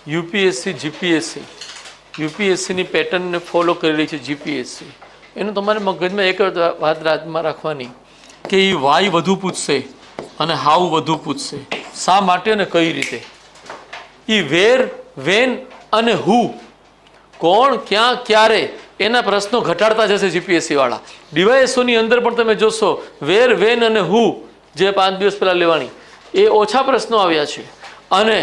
UPSC GPSC યુપીએસસીની પેટર્નને follow કરી રહી છે જીપીએસસી. એનું તમારે મગજમાં એક વાત રાતમાં રાખવાની કે એ વાય વધુ પૂછશે અને હાઉ વધુ પૂછશે. શા માટે અને કઈ રીતે. એ વેર, વેન અને હુ, કોણ, ક્યાં, ક્યારે એના પ્રશ્નો ઘટાડતા જશે જીપીએસસી વાળા. ડીવાયએસઓની અંદર પણ તમે જોશો વેર, વેન અને હુ જે 5 દિવસ પહેલા લેવાની એ ઓછા પ્રશ્નો આવ્યા છે અને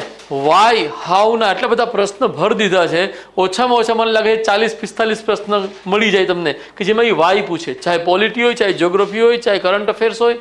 વાય, હાઉના એટલા બધા પ્રશ્ન ભર દીધા છે. ઓછામાં ઓછા મને લાગે 40-45 પ્રશ્ન મળી જાય તમને કે જેમાં એ વાય પૂછે. ચાહે પોલિટી હોય, ચાહે જ્યોગ્રાફી હોય, ચાહે કરંટ અફેર્સ હોય,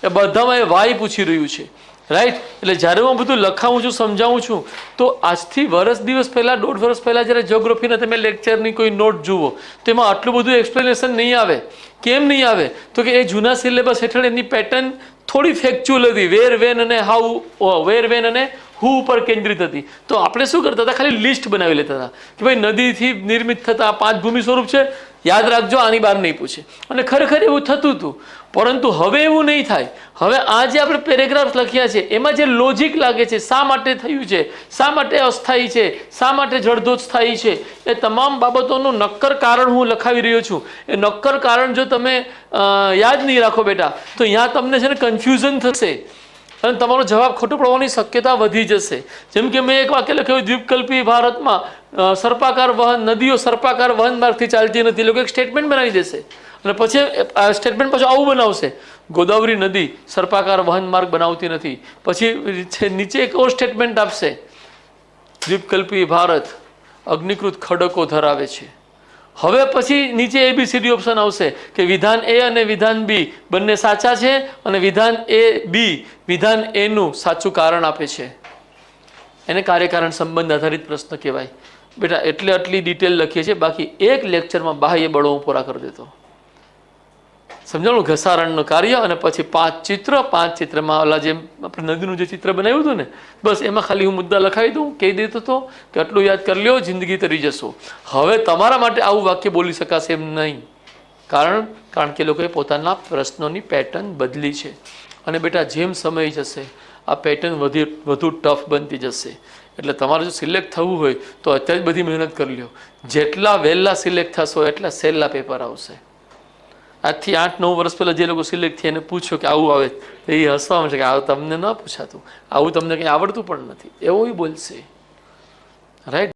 એ બધામાં એ વાય પૂછી રહ્યું છે. રાઈટ. એટલે જ્યારે હું બધું લખાવું છું, સમજાવું છું, તો આજથી દિવસ પહેલાં, 1.5 વર્ષ પહેલાં જ્યારે જ્યોગ્રાફીના તમે લેક્ચરની કોઈ નોટ જુઓ તો એમાં આટલું બધું એક્સપ્લેનેશન નહીં આવે. કેમ નહીં આવે? તો કે એ જૂના સિલેબસ હેઠળ એની પેટર્ન થોડી ફેક્ચ્યુઅલ હતી. વેર, વેન અને હાઉ, વેર, વેન અને હુ ઉપર કેન્દ્રિત હતી. તો આપણે શું કરતા હતા? ખાલી લિસ્ટ બનાવી લેતા હતા કે ભાઈ નદીથી નિર્મિત થતા 5 ભૂમિ સ્વરૂપ છે, યાદ રાખજો, આની બહાર નહીં પૂછે. અને ખરેખર એવું થતું હતું. પરંતુ હવે એવું નહીં થાય. હવે આ જે આપણે પેરેગ્રાફ લખ્યા છે એમાં જે લોજિક લાગે છે, શા માટે થયું છે, શા માટે અસ્થાયી છે, શા માટે જળધોજ સ્થાયી છે, એ તમામ બાબતોનું નક્કર કારણ હું લખાવી રહ્યો છું. એ નક્કર કારણ જો તમે યાદ નહીં રાખો બેટા તો અહીંયા તમને છે ને કન્ફ્યુઝન થશે અને તમારો જવાબ ખોટો પડવાની શક્યતા વધી જશે. જેમ કે મેં એક વાક્ય લખ્યું, દ્વીપકલ્પી ભારતમાં સર્પાકાર વહન, નદીઓ સર્પાકાર વહન માર્ગથી ચાલતી નથી. લોકો એક સ્ટેટમેન્ટ બનાવી દેશે અને પછી સ્ટેટમેન્ટ પાછું આવું બનાવશે, ગોદાવરી નદી સર્પાકાર વહન માર્ગ બનાવતી નથી. પછી નીચે એક ઓર સ્ટેટમેન્ટ આપશે, દ્વીપકલ્પી ભારત અગ્નિકૃત ખડકો ધરાવે છે. હવે પછી નીચે ABCD ઓપ્શન આવશે કે વિધાન એ અને વિધાન બી બંને સાચા છે અને વિધાન એ બી વિધાન એનું સાચું કારણ આપે છે. એને કાર્યકારણ સંબંધ આધારિત પ્રશ્ન કહેવાય. બેટા એટલે આટલી ડિટેલ લખીએ છીએ, બાકી એક લેક્ચરમાં બાહ્ય બળો હું પૂરા કરી દેતો. સમજાણું? ઘસારણનું કાર્ય અને પછી 5 ચિત્ર. 5 ચિત્રમાં ઓલા જેમ આપણે નદીનું જે ચિત્ર બનાવ્યું હતું ને, બસ એમાં ખાલી હું મુદ્દા લખાવી દઉં, કહી દેતો હતો કે આટલું યાદ કરી લ્યો, જિંદગી તરી જશો. હવે તમારા માટે આવું વાક્ય બોલી શકાશે એમ નહીં. કારણ કે લોકોએ પોતાના પ્રશ્નોની પેટર્ન બદલી છે. અને બેટા જેમ સમય જશે આ પેટર્ન વધુ ટફ બનતી જશે. એટલે તમારે જો સિલેક્ટ થવું હોય તો અત્યારે જ બધી મહેનત કરી લ્યો. જેટલા વહેલા સિલેક્ટ થશો એટલા સહેલા પેપર આવશે. આજથી 8-9 વર્ષ પહેલાં જે લોકો સિલેક્ટ થયા એને પૂછો કે આવું આવે તો એ હસવા મળશે કે આવું તમને ન પૂછાતું, આવું તમને કંઈ આવડતું પણ નથી, એવું બોલશે. રાઈટ.